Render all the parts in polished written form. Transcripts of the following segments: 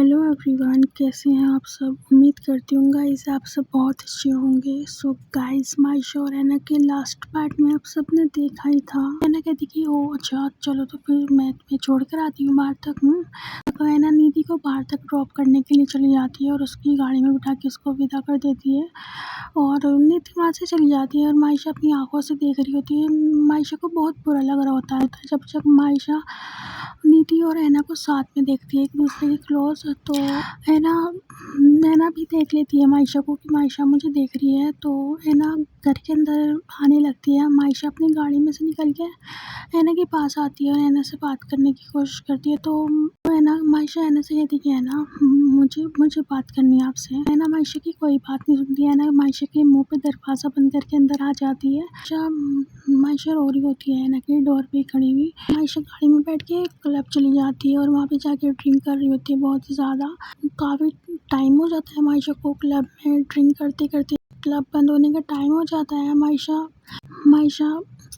Hello everyone, कैसे हैं आप सब। उम्मीद करती हूँ गाइस आप सब बहुत अच्छे होंगे। सो गाइस, मायशा और एना के लास्ट पार्ट में आप सब ने देखा ही था। एना कहती कि ओ अच्छा चलो तो फिर मैं तुम्हें छोड़ कर आती हूँ बाहर तक। तो एना निधि को बाहर तक ड्रॉप करने के लिए चली जाती है और उसकी गाड़ी में बिठा के उसको विदा कर देती है और निधि वहाँ से चली जाती है और मायशा अपनी आंखों से देख रही होती है। मायशा को बहुत बुरा लग रहा होता है जब जब मायशा निधि और एना को साथ में देखती है एक दूसरे के क्लोज। तो एना भी देख लेती है मायशा को कि मायशा मुझे देख रही है। तो एना घर के अंदर आने लगती है। मायशा अपनी गाड़ी में से निकल के एना के पास आती है और एना से बात करने की कोशिश करती है। तो मायशा एना से कहती है एना मुझे बात करनी है आपसे। एना मायशा की कोई बात नहीं सुनती है। एना मायशा के मुंह पे दरवाज़ा बंद करके अंदर आ जाती है। मायशा रो रही होती है एना के डोर पे खड़ी हुई। मायशा गाड़ी में बैठ के क्लब चली जाती है और वहाँ पे जाके ड्रिंक कर रही होती है बहुत ही ज़्यादा। काफ़ी टाइम हो जाता है मायशा को क्लब में ड्रिंक करते करते। क्लब बंद होने का टाइम हो जाता है। मायशा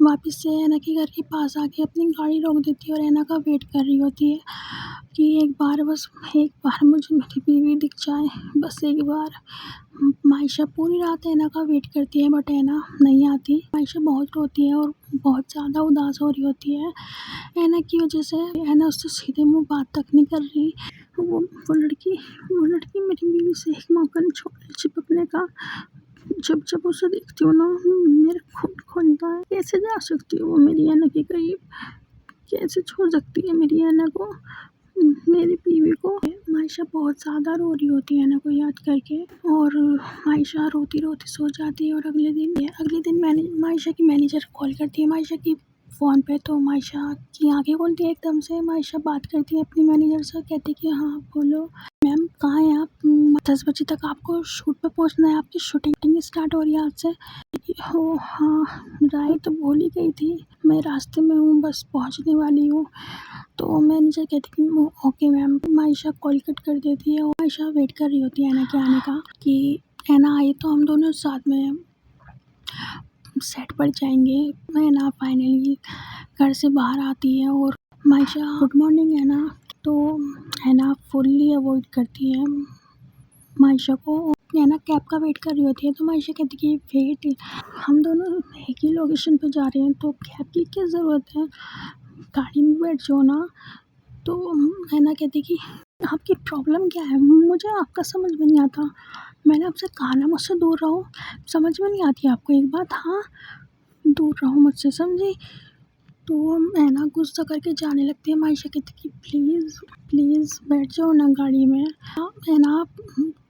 वापस से एना के घर के पास आके अपनी गाड़ी रोक देती है और एना का वेट कर रही होती है कि एक बार मुझे मेरी बीवी दिख जाए, बस एक बार। मायशा पूरी रात एना का वेट करती है बट एना नहीं आती। मायशा बहुत रोती है और बहुत ज़्यादा उदास हो रही होती है एना की वजह से। एना उससे सीधे मुंह बात तक नहीं कर रही। वो लड़की मेरी बीवी से एक मौका नहीं छोड़ रही चिपकने का। जब उसे देखती हूँ ना मेरा खून खोलता है। कैसे जा सकती है वो मेरी एना के करीब, कैसे छोड़ सकती है मेरी एना को, मेरी बीवी को। मायशा बहुत ज़्यादा रो रही होती है एना को याद करके और मायशा रोती रोती सो जाती है। और अगले दिन मायशा की मैनेजर कॉल करती है मायशा की फ़ोन पे। तो मायशा की आंखें खुलती है एकदम से। मायशा बात करती है अपनी मैनेजर से, कहती कि हाँ बोलो मैम कहाँ हैं आप। 10 बजे तक आपको शूट पे पहुंचना है, आपकी शूटिंग स्टार्ट हो रही है आज से। ओ हाँ राइट, भूल ही गई थी, मैं रास्ते में हूँ, बस पहुंचने वाली हूँ। तो मैनेजर कहती कि okay ma'am. Maysha call cut कर देती है और मायशा वेट कर रही होती है एना के आने का कि एना आई तो हम दोनों साथ में सेट पर जाएंगे। एना फाइनली घर से बाहर आती है और मायशा गुड मॉर्निंग एना। तो एना फुल्ली अवॉइड करती है मायशा को। एना कैब का वेट कर रही होती है। तो मायशा कहती कि वेट, हम दोनों एक ही लोकेशन पे जा रहे हैं तो कैब की क्या ज़रूरत है, गाड़ी में बैठ जाओ ना। तो एना कहती कि आपकी प्रॉब्लम क्या है, मुझे आपका समझ में नहीं आता। मैंने आपसे कहा ना मुझसे दूर रहो, समझ में नहीं आती आपको एक बात। हाँ दूर रहो मुझसे, समझी। तो एना गुस्सा करके जाने लगती है। मायशा कहती कि प्लीज़ बैठ जाओ ना गाड़ी में। एना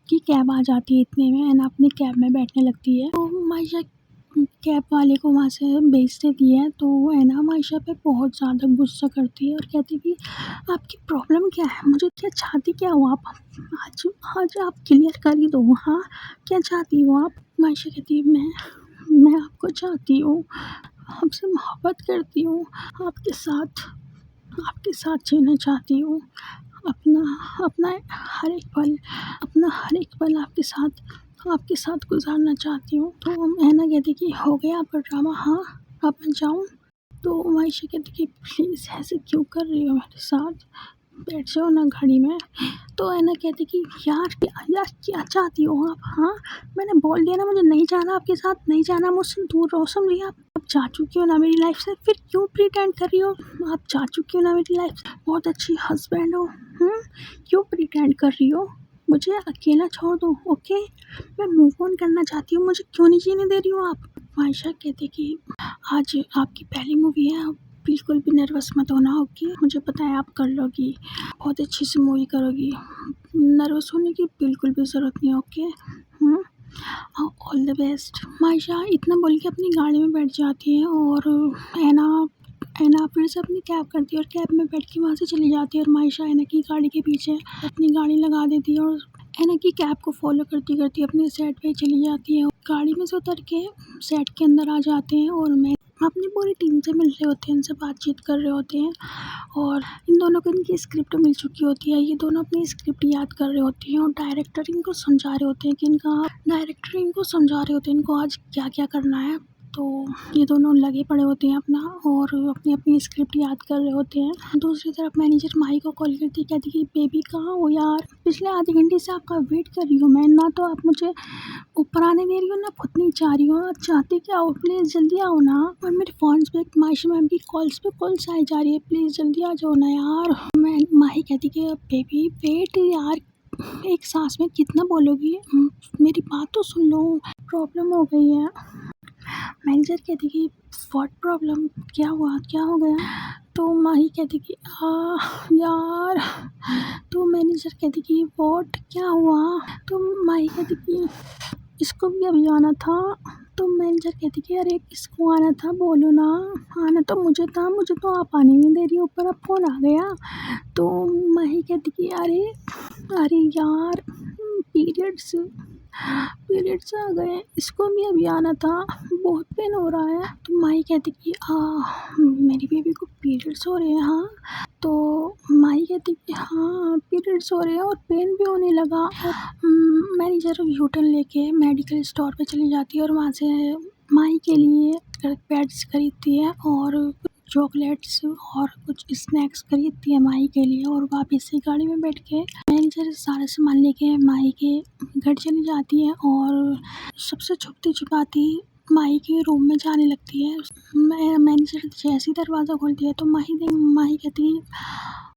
की कैब आ जाती है इतने में। एना अपनी कैब में बैठने लगती है। तो मायशा कैब वाले को वहाँ से भेज देती है। तो एना मायशा पे बहुत ज़्यादा गुस्सा करती है और कहती कि आपकी प्रॉब्लम क्या है, मुझे क्या चाहती क्या हो आप, आज आप क्लियर कर ही दो। हाँ क्या चाहती हो आप। मायशा कहती है मैं आपको चाहती हूँ, आपसे मोहब्बत करती हूँ, आपके साथ जीना चाहती हूँ। अपना हर एक पल आपके साथ गुजारना चाहती हूँ। तो एना कहती कि हो गया आपका ड्रामा, हाँ अब मैं जाऊँ। तो मायशा कहती कि प्लीज़ ऐसे क्यों कर रही हो मेरे साथ, बैठ जाओ ना गाड़ी में। तो एना कहती कि यार क्या चाहती हो आप। हाँ मैंने बोल दिया ना मुझे नहीं जाना आपके साथ, नहीं जाना, मुझसे दूर रहो, समझी। आप जा चुकी हो ना मेरी लाइफ से, फिर क्यों प्रिटेंड कर रही हो। आप जा चुकी हो ना मेरी लाइफ से, बहुत अच्छी हस्बैंड हो, क्यों प्रिटेंड कर रही हो। मुझे अकेला छोड़ दो ओके, मैं मूव ऑन करना चाहती हूँ, मुझे क्यों नहीं जीने दे रही हो आप। मायशा कहती कि आज आपकी पहली मूवी है, आप बिल्कुल भी नर्वस मत होना ओके, मुझे पता है आप कर लोगी, बहुत अच्छी सी मूवी करोगी, नर्वस होने की बिल्कुल भी ज़रूरत नहीं okay. All the best. Maysha इतना बोल के अपनी गाड़ी में बैठ जाती है और एना फिर से अपनी कैब करती है और कैब में बैठ के वहाँ से चली जाती है। और मायशा एना की गाड़ी के पीछे अपनी गाड़ी लगा देती है और एना की कैब को फॉलो करती करती अपने सेट पे चली जाती है। गाड़ी में से उतर के सेट के अंदर आ जाते हैं और मैं अपनी पूरी टीम से मिल रहे होते हैं, इनसे बातचीत कर रहे होते हैं और इन दोनों को इनकी स्क्रिप्ट मिल चुकी होती है। ये दोनों अपनी स्क्रिप्ट याद कर रहे होते हैं और डायरेक्टर इनको समझा रहे होते हैं इनको आज क्या क्या करना है। तो ये दोनों लगे पड़े होते हैं अपना और अपनी अपनी स्क्रिप्ट याद कर रहे होते हैं। दूसरी तरफ मैनेजर माही को कॉल करती कहती कि बेबी कहाँ हो यार, पिछले आधे घंटे से आपका वेट कर रही हूँ मैं, ना तो आप मुझे ऊपर आने दे रही हो, ना खुद नीचे आ रही हो। आप चाहते क्या हो? प्लीज़ जल्दी आओ ना। और मेरे फ़ोन पे मायशा मैम की कॉल्स पे कॉल्स आई जा रही है, प्लीज़ जल्दी आ जाओ ना यार। मैं माही कहती कि बेबी वेट यार, एक सांस में कितना बोलोगी? मेरी बात तो सुन लो, प्रॉब्लम हो गई है। मैनेजर कहती कि व्हाट प्रॉब्लम, क्या हुआ, क्या हो गया? तो माही कहती कि यार। तो मैनेजर कहती कि व्हाट, क्या हुआ? तो माही कहती कि इसको भी अभी आना था। तो मैनेजर कहती कि अरे किसको आना था, बोलो ना। आना तो मुझे था, मुझे तो आप आने नहीं दे रही, ऊपर अब फ़ोन आ गया। तो माही कहती कि अरे यार, पीरियड्स आ गए, इसको भी अभी आना था, बहुत पेन हो रहा है। तो माही कहती कि मेरी बेबी को पीरियड्स हो रहे हैं। हाँ। तो माही कहती कि हाँ पीरियड्स हो रहे हैं और पेन भी होने लगा। मैनेजर यूटर्न लेके मेडिकल स्टोर पे चली जाती है और वहाँ से माही के लिए पैड्स खरीदती है और चॉकलेट्स और कुछ स्नैक्स खरीदती है माही के लिए, और वापस से गाड़ी में बैठ के मैनेजर सारा सामान लेके माही के घर चली जाती है और सबसे छुपती छुपाती माही के रूम में जाने लगती है। मैनेजर जैसे ही दरवाज़ा खोलती है तो माही कहती है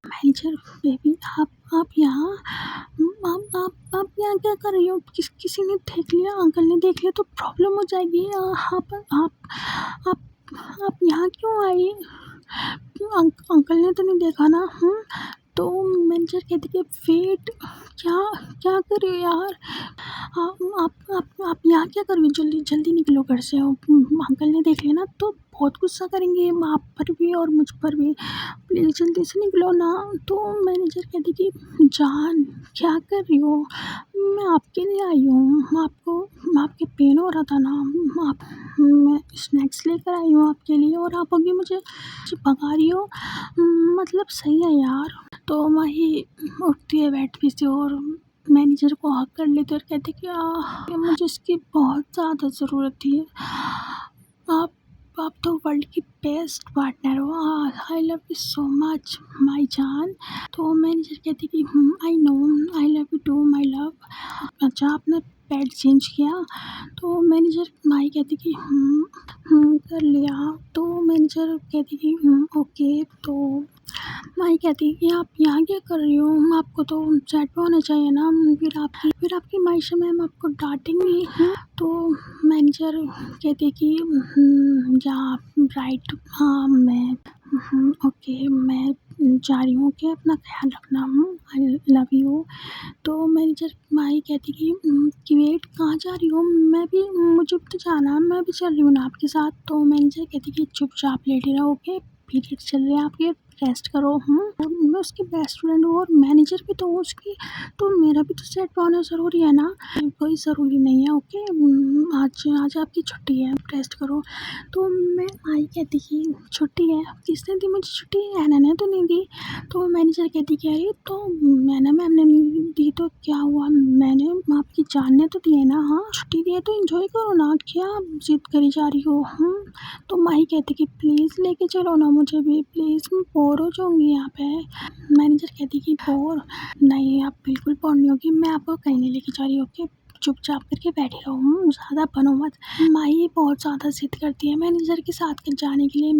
मैनेजर बेबी, आप यहाँ आप यहाँ क्या कर रही हो? किसी ने देख लिया, अंकल ने देख लिया तो प्रॉब्लम हो जाएगी। आप यहाँ क्यों आई? अंकल ने तो नहीं देखा ना? तो मैनेजर कहती कि वेट, क्या कर रही हो यार? आप यहाँ क्या कर रही हो? जल्दी निकलो घर से। अंकल ने देख लिया ना तो बहुत गुस्सा करेंगे आप पर भी और मुझ पर भी, प्लीज़ जल्दी से निकलो ना। तो मैनेजर कहती कि जान, क्या कर रही हो? मैं आपके लिए आई हूँ, आपके पेन हो रहा था ना, मैं स्नैक्स लेकर आई हूँ आपके लिए और आप अभी मुझे भगा रही हो, मतलब सही है यार। तो माही उठती है बेड पे से और मैनेजर को हक कर लेती है और कहती कि मुझे इसकी बहुत ज़्यादा ज़रूरत थी। आप तो वर्ल्ड की बेस्ट पार्टनर हो, I love you so much my जान। तो मैनेजर कहती कि I know, I love you too my love. अच्छा आपने पैड चेंज किया? तो मैनेजर माही कहती कि कर लिया। तो मैनेजर कहती कि ओके। तो माही कहती कि आप यहाँ क्या कर रही हो? आपको तो सेट पे होना चाहिए ना। फिर आपकी मायशा मैम आपको डांटेंगी। तो मैनेजर कहती कि या राइट, हाँ मैं ओके, मैं जा रही हूँ कि अपना ख्याल रखना, आई लव यू। तो मैनेजर माही कहती कि वेट, कहाँ जा रही हो? मुझे भी तो जाना है, मैं भी चल रही हूँ ना आपके साथ। तो मैनेजर कहती कि चुपचाप लेटे रहो, ओके, पीरियड्स चल रहे हैं आपके, रेस्ट करो। और मैं उसकी बेस्ट फ्रेंड हूँ और मैनेजर भी तो हूँ उसकी, तो मेरा भी तो सेट पे होना ज़रूरी है ना। कोई ज़रूरी नहीं है, ओके। आज आपकी छुट्टी है, रेस्ट करो। तो मैं आई कहती कि छुट्टी है, किसने दी मुझे छुट्टी? ऐना ने तो नहीं दी। तो मैनेजर कहती कि अरे तो मैंने मैम ने नहीं दी तो क्या हुआ, मैंने आपकी जान ने तो दी है ना। हाँ छुट्टी दी है तो एंजॉय करो ना, क्या जिद करी जा रही हो? तो माही कहती कि प्लीज़ लेके चलो ना मुझे भी, प्लीज़ मैं बोर हो जाऊँगी यहाँ पे। मैनेजर कहती कि बोर नहीं, आप बिल्कुल बोर नहीं होगी, मैं आपको कहीं नहीं लेके जा रही, ओके, चुपचाप करके बैठे रहो, ज़्यादा बनो मत। माही बहुत ज़्यादा जिद करती है मैनेजर के साथ जाने के लिए।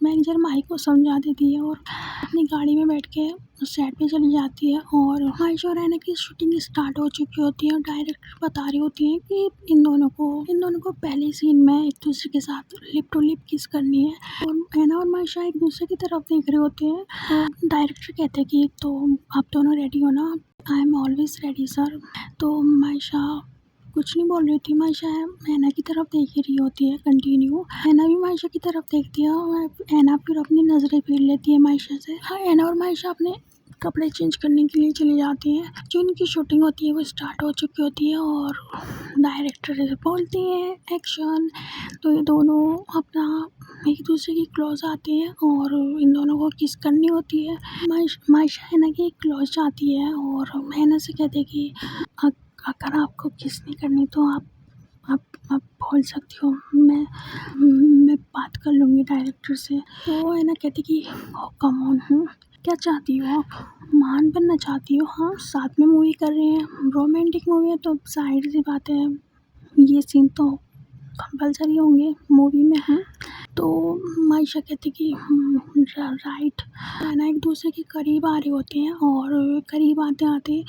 मैनेजर माही को समझा देती है और अपनी गाड़ी में बैठ के सेट पे चली जाती है। और मायशा और ऐना की शूटिंग स्टार्ट हो चुकी होती है और डायरेक्टर बता रही होती है कि इन दोनों को पहले सीन में एक दूसरे के साथ लिप टू लिप किस करनी है। और ऐना और मायशा एक दूसरे की तरफ देख रहे होते हैं। तो डायरेक्टर कहते हैं कि तो आप दोनों रेडी हो ना? I am always ready sir. तो मायशा कुछ नहीं बोल रही थी, मायशा ऐना की तरफ देख ही रही होती है कंटिन्यू। ऐना भी मायशा की तरफ देखती है और ऐना फिर अपनी नज़रें फेर लेती है मायशा से। हाँ, ऐना और मायशा अपने कपड़े चेंज करने के लिए चली जाती हैं। जो इनकी शूटिंग होती है वो स्टार्ट हो चुकी होती है और डायरेक्टर बोलती है एक्शन। तो ये दोनों अपना एक दूसरे की क्लोज आते हैं और इन दोनों को किस करनी होती है। मायशा ऐना की क्लोज जाती है और ऐना से कहते हैं कि अगर आपको किस नहीं करनी तो आप बोल सकती हो, मैं बात कर लूँगी डायरेक्टर से। तो है ना कहती कि कम ऑन क्या चाहती हो आप? महान बनना चाहती हो? हाँ, साथ में मूवी कर रहे हैं, रोमांटिक मूवी है तो जाहिर सी बात है ये सीन तो कंपलसरी होंगे मूवी में। तो मायशा कहती कि राइट है ना, एक दूसरे के करीब आ रहे होते हैं और करीब आते आते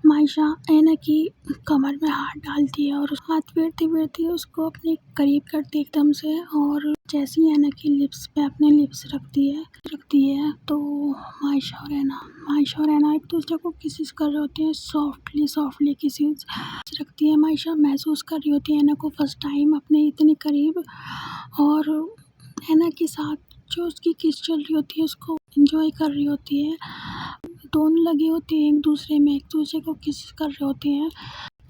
मायशा ऐना की कमर में हाथ डालती है और हाथ फेरती फेरती उसको अपने करीब करती एकदम से, और जैसी ऐना की लिप्स पे अपने लिप्स रखती है तो मायशा और ऐना एक दूसरे को किसिस कर रहे होते हैं, सॉफ्टली किसिस रखती है। मायशा महसूस कर रही होती है ऐना को फर्स्ट टाइम अपने इतने करीब, और ऐना के साथ जो उसकी किस चल रही होती है उसको एंजॉय कर रही होती है। दोनों लगे होते हैं एक दूसरे में, एक दूसरे को किस कर रहे होते हैं।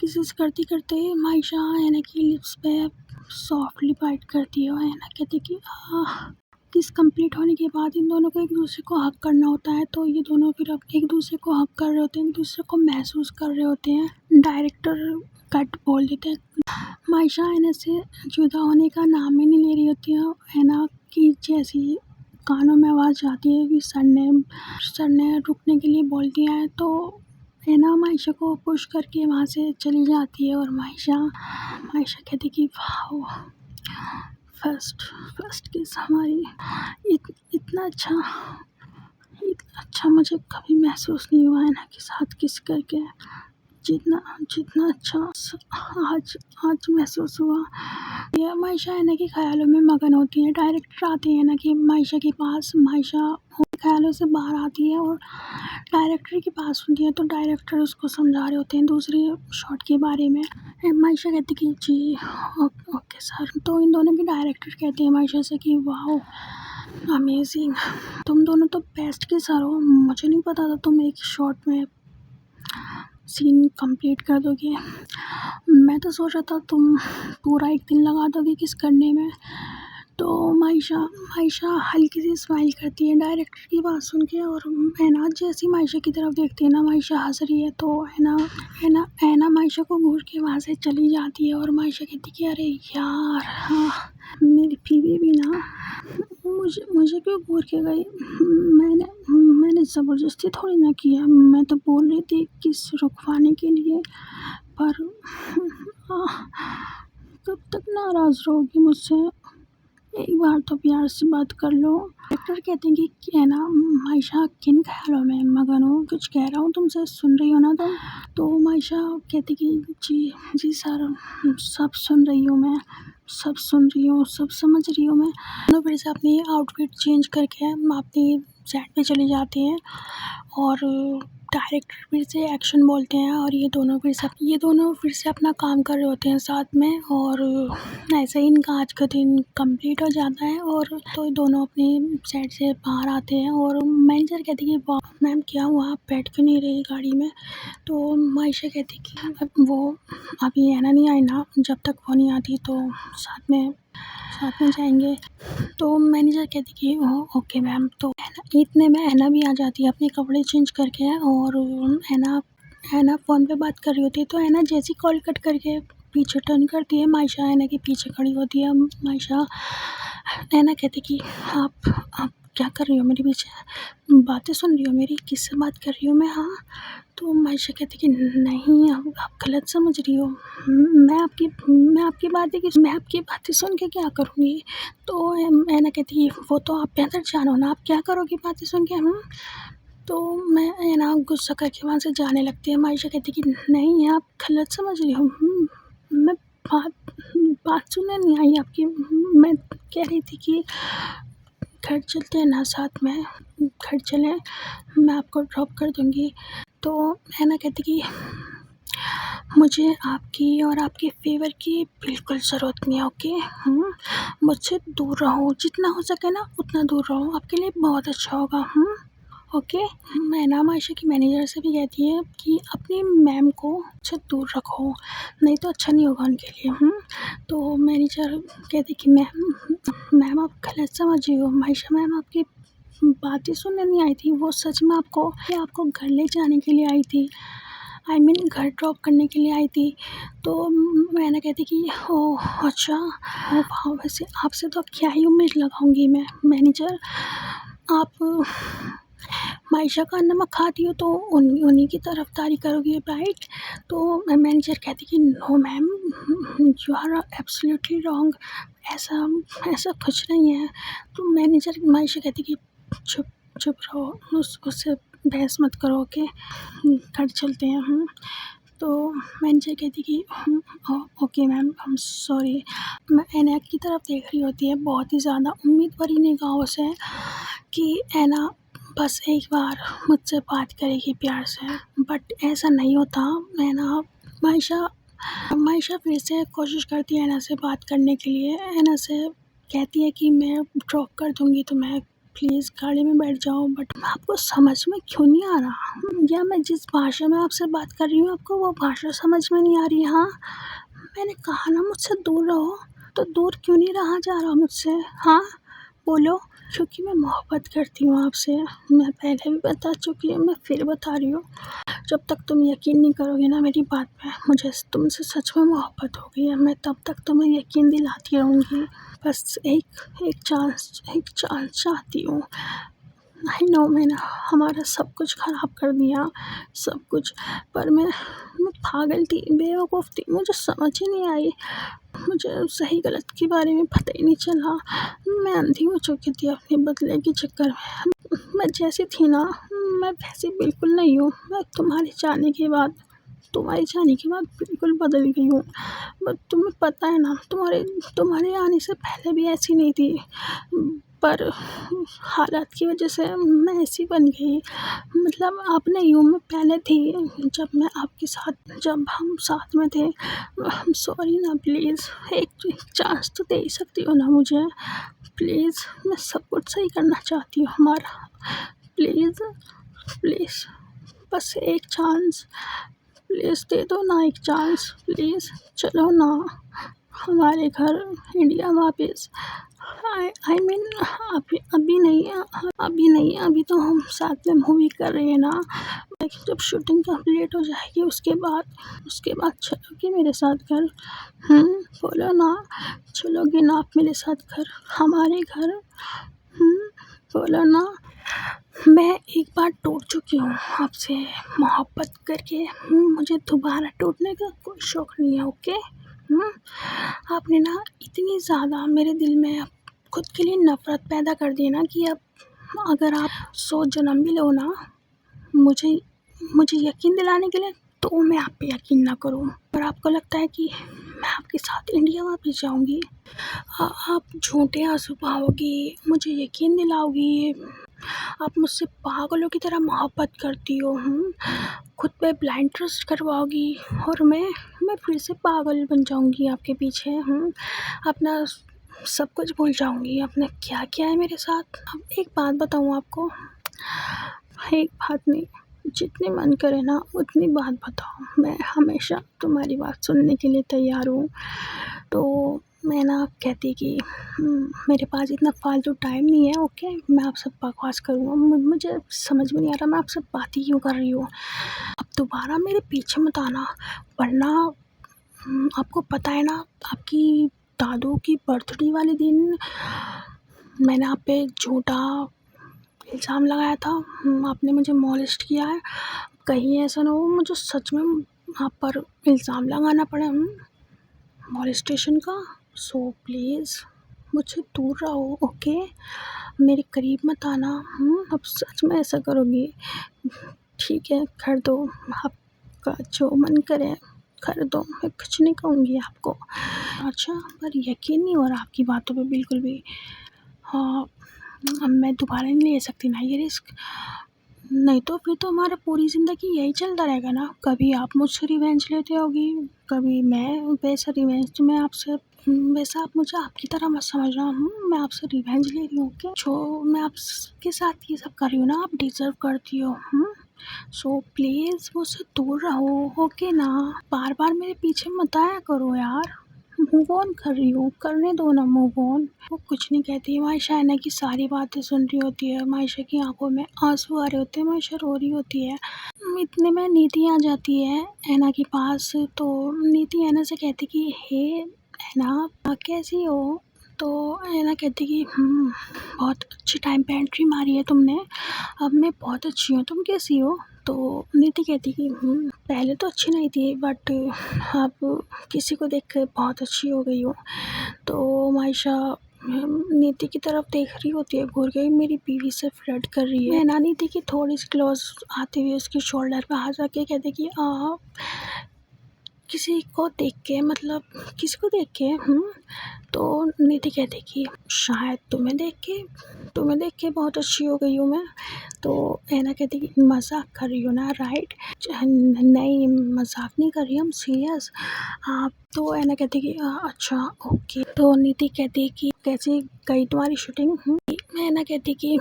किसिस करते करते मायशा ऐना की लिप्स पे सॉफ्टली बाइट करती है और ऐना कहती कि किस कंप्लीट होने के बाद इन दोनों को एक दूसरे को हक करना होता है, तो ये दोनों फिर अब एक दूसरे को हक कर रहे होते हैं, एक दूसरे को महसूस कर रहे होते हैं। डायरेक्टर कट बोल देते हैं। मायशा ऐना से जुदा होने का नाम ही नहीं ले रही होती है। ऐना की जैसी कानों में आवाज़ आती है कि सर ने रुकने के लिए बोल दिया है, तो ऐना मायशा को पुश करके वहाँ से चली जाती है। और मायशा कहती कि वाओ, फर्स्ट किस हमारी, इतना अच्छा मुझे कभी महसूस नहीं हुआ ऐना के साथ किस करके, जितना अच्छा आज महसूस हुआ। ये मायशा ऐना के ख्यालों में मगन होती है। डायरेक्टर आते हैं ऐना कि मायशा के पास, मायशा ख्यालों से बाहर आती है और डायरेक्टर के पास होती है, तो डायरेक्टर उसको समझा रहे होते हैं दूसरे शॉट के बारे में। मायशा कहती कि जी ओके सर। तो इन दोनों के डायरेक्टर कहते हैं मायशा से कि वाओ अमेजिंग, तुम दोनों तो बेस्ट के सर हो, मुझे नहीं पता था तुम एक शॉट में सीन कंप्लीट कर दोगे, मैं तो सोच रहा था तुम पूरा एक दिन लगा दोगे किस करने में। तो मायशा हल्की सी स्माइल करती है डायरेक्टर की बात सुन के, और ऐना जैसी मायशा की तरफ देखती है ना, मायशा हंस रही है, तो ऐना मायशा को घूर के वहाँ से चली जाती है। और मायशा कहती कि अरे यार, हाँ मेरी बीवी भी ना मुझे क्यों घूर के गई, मैंने ज़बरदस्ती थोड़ी ना किया, मैं तो बोल रही थी किस रुकवाने के लिए, पर कब तक नाराज़ रहोगी मुझसे, एक बार तो प्यार से बात कर लो। डॉक्टर कहते हैं कि है ना मायशा किन ख्यालों में मगन हो, कुछ कह रहा हूँ तुमसे, सुन रही हो ना तुम? तो मायशा कहती कि जी सर, सब सुन रही हूँ मैं, सब सुन रही हूँ, सब समझ रही हूँ मैं। दोनों फिर से अपनी आउटफिट चेंज करके अपनी सेट पे चली जाती हैं और डायरेक्टर फिर से एक्शन बोलते हैं, और ये दोनों फिर से अपना काम कर रहे होते हैं साथ में। और ऐसे ही इनका आज का दिन कंप्लीट हो जाता है, और तो दोनों अपनी सेट से बाहर आते हैं। और मैनेजर कहती है कि मैम क्या हुआ, आप बैठ क्यों नहीं रही गाड़ी में? तो मायशा कहती कि वो अभी ऐना नहीं आई ना, जब तक वो नहीं आती तो साथ में जाएंगे। तो मैनेजर कहती कि ओके मैम। तो इतने में ऐना भी आ जाती है अपने कपड़े चेंज करके, और ऐना फ़ोन पे बात कर रही होती है। तो ऐना जैसी कॉल कट करके पीछे टर्न करती है, मायशा ऐना के पीछे खड़ी होती है। ऐना कहती कि आप क्या कर रही हो मेरे पीछे, बातें सुन रही हो मेरी, किससे बात कर रही हूँ मैं? हाँ। तो मायशा कहती कि नहीं, आप गलत समझ रही हो, मैं आपकी बातें सुन के क्या करूँगी? तो ऐना कहती है वो तो आप बेहतर जानो ना, आप क्या करोगी बातें सुन के? तो मैं ऐना गुस्सा करके वहाँ से जाने लगती है। मायशा कहती कि नहीं, आप गलत समझ रही हो, मैं बात सुनने नहीं आई आपकी, मैं कह रही थी कि घर चलते हैं ना साथ में, घर चलें, मैं आपको ड्रॉप कर दूँगी। तो ऐना कहती कि मुझे आपकी और आपके फेवर की बिल्कुल ज़रूरत नहीं है, ओके? मुझसे दूर रहो, जितना हो सके ना उतना दूर रहो, आपके लिए बहुत अच्छा होगा। ओके। ऐना मायशा की मैनेजर से भी कहती है कि अपनी मैम को अच्छा दूर रखो, नहीं तो अच्छा नहीं होगा उनके लिए। तो मैनेजर कहती कि मैम आप गलत समझ रही हो, मायशा मैम आपकी बातें सुनने नहीं आई थी, वो सच में आपको घर ले जाने के लिए आई थी, आई मीन घर ड्रॉप करने के लिए आई थी। तो मैंने कहती कि ओह अच्छा, वाह, वैसे आपसे तो क्या ही उम्मीद लगाऊंगी मैं मैनेजर, आप मायशा का नमक खाती हो तो उन्हीं की तरफदारी करोगी, राइट? तो मैनेजर कहती कि no ma'am, you are absolutely wrong, ऐसा ऐसा कुछ नहीं है। तो मैनेजर मायशा कहती कि चुप चुप रहो, उससे बहस मत करो, ओके, घर चलते हैं हम। तो मैनेजर कहती कि okay ma'am, I am sorry. मैं ऐना की तरफ देख रही होती है बहुत ही ज़्यादा उम्मीद भरी निगाहों से कि ऐना बस एक बार मुझसे बात करेगी प्यार से, बट ऐसा नहीं होता। ऐना मायशा मायशा फिर से कोशिश करती है ऐना से बात करने के लिए। ऐना से कहती है कि मैं ड्रॉप कर दूँगी तुम्हें, प्लीज़ गाड़ी में बैठ जाओ। बट आपको समझ में क्यों नहीं आ रहा, या मैं जिस भाषा में आपसे बात कर रही हूँ आपको वो भाषा समझ में नहीं आ रही? हाँ, मैंने कहा ना मुझसे दूर रहो, तो दूर क्यों नहीं रहा जा रहा मुझसे? हाँ बोलो। क्योंकि मैं मोहब्बत करती हूँ आपसे, मैं पहले भी बता चुकी हूँ, मैं फिर बता रही हूँ। जब तक तुम यकीन नहीं करोगे ना मेरी बात पे, मुझे तुमसे सच में मोहब्बत हो गई है। मैं तब तक तुम्हें यकीन दिलाती रहूँगी। बस एक चांस चाहती हूँ। आई नो मैंने हमारा सब कुछ ख़राब कर दिया, सब कुछ, पर मैं पागल थी, बेवकूफ़ थी, मुझे समझ ही नहीं आई। मुझे सही गलत के बारे में पता ही नहीं चला। मैं अंधी हो चुकी थी अपने बदले के चक्कर में। मैं जैसी थी ना, मैं वैसी बिल्कुल नहीं हूँ। मैं तुम्हारे जाने के बाद बिल्कुल बदल गई हूँ। बट तुम्हें पता है ना, तुम्हारे आने से पहले भी ऐसी नहीं थी, पर हालात की वजह से मैं ऐसी बन गई। मतलब अब नहीं हूँ, मैं पहले थी, जब हम साथ में थे। सॉरी ना, प्लीज़ एक चांस तो दे ही सकती हो ना मुझे? प्लीज़, मैं सब कुछ सही करना चाहती हूँ हमारा। प्लीज़ प्लीज़, बस एक चांस, प्लीज़ दे दो ना एक चांस, प्लीज़। चलो ना हमारे घर इंडिया वापस। आई मीन अभी तो हम साथ में मूवी कर रहे हैं ना। जब शूटिंग कंप्लीट हो जाएगी उसके बाद चलोगी मेरे साथ घर? बोलो ना, चलोगी ना आप मेरे साथ घर, हमारे घर? बोलो ना। मैं एक बार टूट चुकी हूँ आपसे मोहब्बत करके, मुझे दोबारा टूटने का कोई शौक़ नहीं है, ओके? आपने ना इतनी ज़्यादा मेरे दिल में खुद के लिए नफ़रत पैदा कर दी ना कि अब अगर आप 100 जन्म भी लो ना मुझे यकीन दिलाने के लिए, तो मैं आप पे यकीन ना करूँ। और आपको लगता है कि मैं आपके साथ इंडिया वापस जाऊँगी? आप झूठे आंसू बहाओगी, मुझे यकीन दिलाओगी, आप मुझसे पागलों की तरह मोहब्बत करती हो, खुद पे ब्लाइंड ट्रस्ट करवाओगी, और मैं फिर से पागल बन जाऊँगी आपके पीछे। अपना सब कुछ भूल जाऊँगी, आपने क्या किया है मेरे साथ। अब एक बात बताऊँ आपको, एक बात नहीं, जितनी मन करे ना उतनी बात बताओ, मैं हमेशा तुम्हारी बात सुनने के लिए तैयार हूँ। तो मैं ना कहती कि मेरे पास इतना फालतू टाइम नहीं है, ओके? मैं आपसे बकवास करूँगा, मुझे समझ में नहीं आ रहा मैं आपसे बात ही क्यों कर रही हूँ। अब दोबारा मेरे पीछे मत आना, वरना आपको पता है ना, आपकी दादू की बर्थडे वाले दिन मैंने आप पे झूठा इल्ज़ाम लगाया था, आपने मुझे मॉलेस्ट किया है। कहीं ऐसा ना हो मुझे सच में आप पर इल्ज़ाम लगाना पड़े मॉलेस्टेशन का। सो प्लीज़ मुझसे दूर रहो, ओके? मेरे करीब मत आना। अब सच में ऐसा करोगी? ठीक है, कर दो, आपका जो मन करे कर दो, मैं कुछ नहीं कहूँगी आपको। अच्छा, पर यकीन नहीं हो रहा आपकी बातों पे बिल्कुल भी। हाँ, अब मैं दोबारा नहीं ले सकती ना ये रिस्क, नहीं तो फिर तो हमारा पूरी ज़िंदगी यही चलता रहेगा ना। कभी आप मुझसे रिवेंज लेते होगी, कभी मैं वैसा रिवेंज, तो मैं आपसे वैसा आप मुझे आपकी तरह मत समझना। मैं आपसे रिवेंज ले रही हूँ, ओके? जो मैं आपके साथ ये सब कर रही हूँ ना, आप डिज़र्व करती हो। सो प्लीज़ मुझसे दूर रहो, ओके ना? बार मेरे पीछे मत आया करो यार, मूव ऑन कर रही हूँ, करने दो ना मूव ऑन। वो कुछ नहीं कहती, मायशा ऐना की सारी बातें सुन रही होती है, मायशा की आंखों में आंसू आ रहे होते हैं, मायशा रो रही होती है। इतने में नीति आ जाती है ऐना के पास। तो नीति ऐना से कहती कि हे ऐना, कैसी हो? तो ऐना कहती कि बहुत अच्छे टाइम पे एंट्री मारी है तुमने, अब मैं बहुत अच्छी हूँ, तुम कैसी हो? तो नीति कहती कि पहले तो अच्छी नहीं थी बट अब किसी को देख कर बहुत अच्छी हो गई हूँ। तो मायशा नीति की तरफ देख रही होती है घूर के, मेरी बीवी से फ्लर्ट कर रही है। नैना नीति की थोड़ी सी क्लोज आते हुए उसके शोल्डर पे हाथ रख के कहते कि किसी को देख के मतलब किसी को देख के तो नीति कहती कि शायद तुम्हें देख के बहुत अच्छी हो गई हूँ मैं। तो ऐना कहती कि मजाक कर रही हो ना, राइट? नहीं, मजाक नहीं कर रही, हम सीरियस। आप तो ऐना कहती कि अच्छा ओके। तो नीति कहती कि कैसी गई तुम्हारी शूटिंग? ऐना कहती कि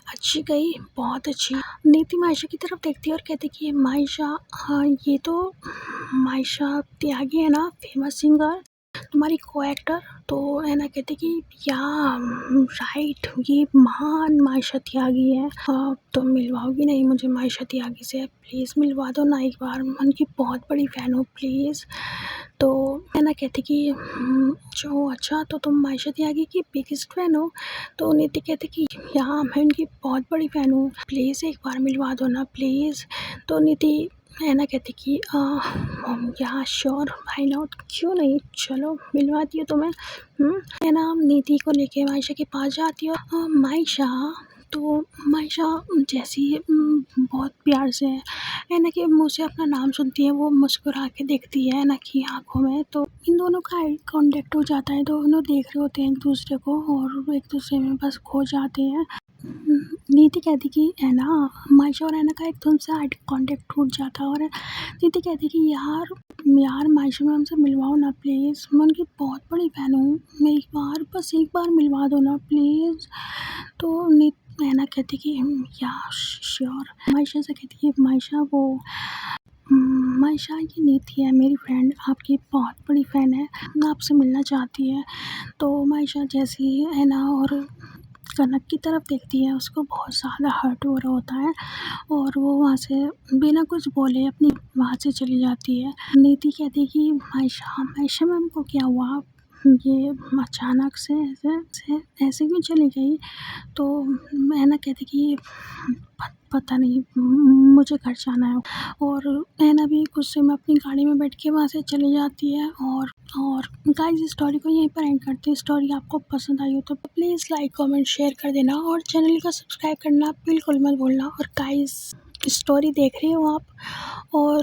अच्छी गई, बहुत अच्छी। नीति मायशा की तरफ देखती है और कहती कि मायशा, हाँ ये तो मायशा त्यागी है ना, फेमस सिंगर, तुम्हारी को एक्टर? तो ऐना कहती कि या राइट, ये महान मायशा त्यागी है। तो मिलवाओगी नहीं मुझे मायशा त्यागी से? प्लीज़ मिलवा दो ना एक बार, मैं उनकी बहुत बड़ी फ़ैन हूँ प्लीज़। तो ऐना कहती कि जो अच्छा, तो तुम मायशा त्यागी की बिगेस्ट फ़ैन हो? तो नीति कहती कि यहाँ मैं उनकी बहुत बड़ी फ़ैन हूँ, प्लीज़ एक बार मिलवा दो ना प्लीज़। तो नीति ऐना कहती कि या श्योर, व्हाई नॉट, क्यों नहीं, चलो मिलवाती हूँ तुम्हें। ऐना नीति को लेके मायशा के पास जाती है। मायशा, तो मायशा जैसी बहुत प्यार से ऐना के मुँह से अपना नाम सुनती है, वो मुस्कुरा के देखती है ऐना की आंखों में। तो इन दोनों का आई कांटेक्ट हो जाता है, दोनों देख रहे होते हैं एक दूसरे को और एक दूसरे में बस खो जाते हैं। नीति कहती कि ऐना, मायशा और ऐना का एकदम से आई कांटेक्ट टूट जाता है और नीति कहती कि यार मायशा मैम से मिलवाओ ना प्लीज़, मैं उनकी बहुत बड़ी फ़ैन हूँ, मैं बस एक बार मिलवा दो ना प्लीज़। तो ऐना कहती कि या श्योर। मायशा से कहती कि मायशा ये नीति है मेरी फ्रेंड, आपकी बहुत बड़ी फ़ैन है, आपसे मिलना चाहती है। तो मायशा जैसे ही ऐना और कनक की तरफ देखती है, उसको बहुत ज़्यादा हर्ट हो रहा होता है और वो वहाँ से बिना कुछ बोले अपनी वहाँ से चली जाती है। नीति कहती है कि मायशा मैम को क्या हुआ, ये अचानक से ऐसे क्यों चली गई? तो ऐना कहती कि पता नहीं, मुझे घर जाना है। और ऐना भी गुस्से में अपनी गाड़ी में बैठ के वहाँ से चली जाती है। और गाइस, इस स्टोरी को यहीं पर एंड करते हैं। स्टोरी आपको पसंद आई हो तो प्लीज़ लाइक कमेंट शेयर कर देना और चैनल को सब्सक्राइब करना बिल्कुल मत भूलना। और गाइस, स्टोरी देख रहे हो आप और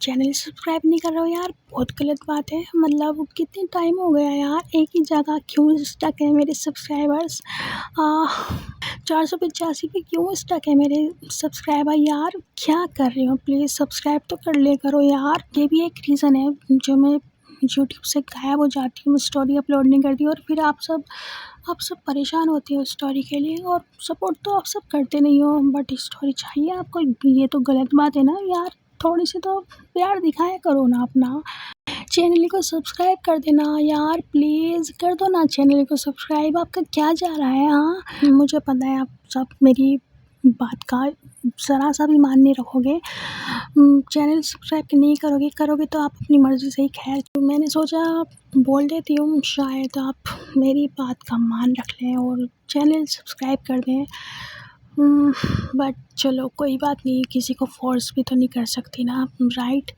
चैनल सब्सक्राइब नहीं कर रहे हो यार, बहुत गलत बात है। मतलब कितने टाइम हो गया यार, एक ही जगह क्यों स्टक है मेरे सब्सक्राइबर्स? 485 पे क्यों स्टक है मेरे सब्सक्राइबर यार? क्या कर रहे हो? प्लीज़ सब्सक्राइब तो कर ले करो यार। ये भी एक रीज़न है जो मैं यूट्यूब से गायब हो जाती हूँ, स्टोरी अपलोड नहीं करती और फिर आप सब परेशान होते हो स्टोरी के लिए और सपोर्ट तो आप सब करते नहीं हो, बट स्टोरी चाहिए आपको, ये तो गलत बात है ना यार। थोड़ी सी तो प्यार दिखाया करो ना अपना। चैनल को सब्सक्राइब कर देना यार, प्लीज़ कर दो ना चैनल को सब्सक्राइब। आपका क्या जा रहा है? हाँ, मुझे पता है आप सब मेरी बात का ज़रा सा भी मान नहीं रखोगे। चैनल सब्सक्राइब नहीं करोगे तो आप अपनी मर्ज़ी से ही। खैर, मैंने सोचा बोल देती हूँ, शायद आप मेरी बात का मान रख लें और चैनल सब्सक्राइब कर दें। बट चलो कोई बात नहीं, किसी को फ़ोर्स भी तो नहीं कर सकती ना, राइट?